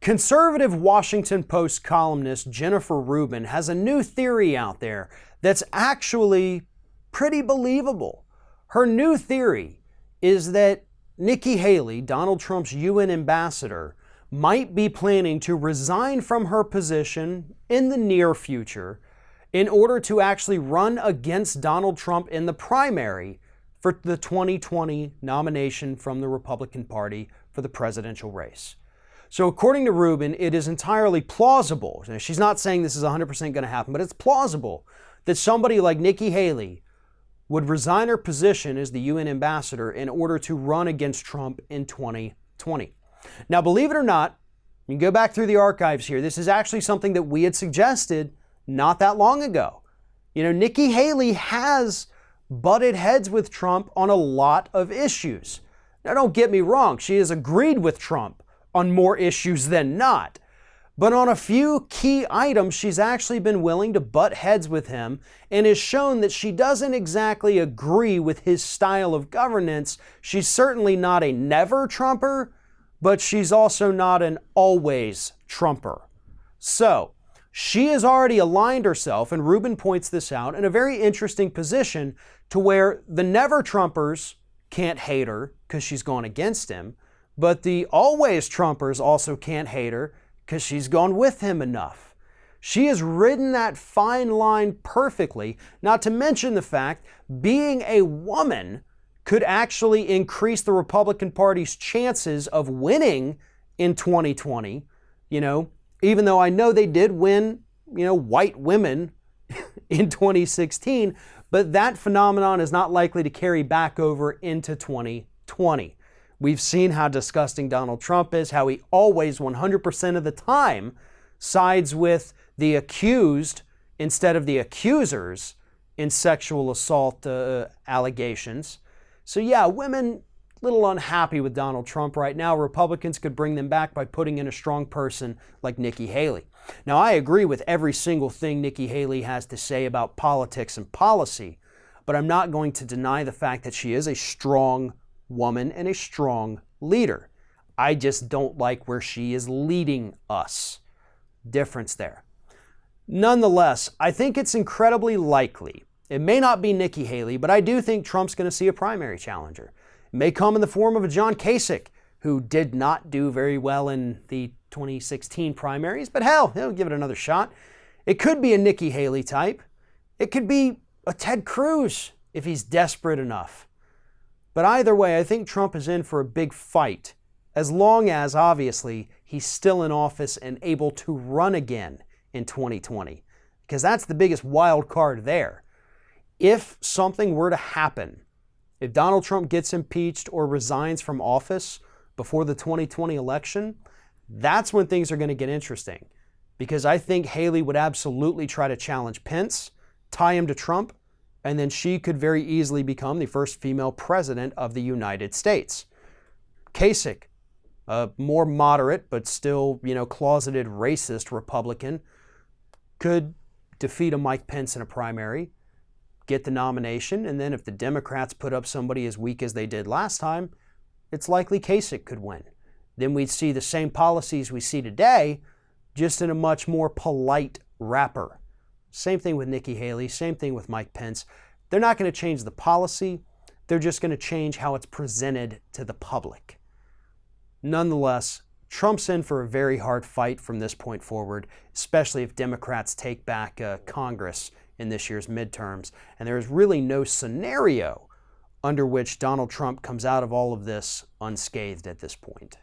Conservative Washington Post columnist Jennifer Rubin has a new theory out there that's actually pretty believable. Her new theory is that Nikki Haley, Donald Trump's UN ambassador, might be planning to resign from her position in the near future in order to actually run against Donald Trump in the primary for the 2020 nomination from the Republican Party for the presidential race. So according to Rubin, it is entirely plausible, now, she's not saying this is 100% going to happen, but it's plausible that somebody like Nikki Haley would resign her position as the UN ambassador in order to run against Trump in 2020. Now, believe it or not, you can go back through the archives here. This is actually something that we had suggested not that long ago. You know, Nikki Haley has butted heads with Trump on a lot of issues. Now, don't get me wrong, she has agreed with Trump on more issues than not. But on a few key items, she's actually been willing to butt heads with him and has shown that she doesn't exactly agree with his style of governance. She's certainly not a never Trumper, but she's also not an always Trumper. So, she has already aligned herself, and Rubin points this out, in a very interesting position to where the never Trumpers can't hate her because she's gone against him, but the always Trumpers also can't hate her because she's gone with him enough. She has ridden that fine line perfectly, not to mention the fact being a woman could actually increase the Republican Party's chances of winning in 2020, even though I know they did win, white women in 2016, but that phenomenon is not likely to carry back over into 2020. We've seen how disgusting Donald Trump is, how he always 100% of the time sides with the accused instead of the accusers in sexual assault allegations. So yeah, women a little unhappy with Donald Trump right now. Republicans could bring them back by putting in a strong person like Nikki Haley. Now, I agree with every single thing Nikki Haley has to say about politics and policy, but I'm not going to deny the fact that she is a strong woman and a strong leader. I just don't like where she is leading us. Difference there. Nonetheless, I think it's incredibly likely. It may not be Nikki Haley, but I do think Trump's going to see a primary challenger. It may come in the form of a John Kasich, who did not do very well in the 2016 primaries, but hell, he'll give it another shot. It could be a Nikki Haley type. It could be a Ted Cruz if he's desperate enough. But either way, I think Trump is in for a big fight, as long as, obviously, he's still in office and able to run again in 2020, because that's the biggest wild card there. If something were to happen, if Donald Trump gets impeached or resigns from office before the 2020 election, that's when things are going to get interesting, because I think Haley would absolutely try to challenge Pence, tie him to Trump, and then she could very easily become the first female president of the United States. Kasich, a more moderate but still, closeted racist Republican, could defeat a Mike Pence in a primary, get the nomination, and then if the Democrats put up somebody as weak as they did last time, it's likely Kasich could win. Then we'd see the same policies we see today, just in a much more polite wrapper. Same thing with Nikki Haley, same thing with Mike Pence. They're not going to change the policy, they're just going to change how it's presented to the public. Nonetheless, Trump's in for a very hard fight from this point forward, especially if Democrats take back Congress in this year's midterms. And there is really no scenario under which Donald Trump comes out of all of this unscathed at this point.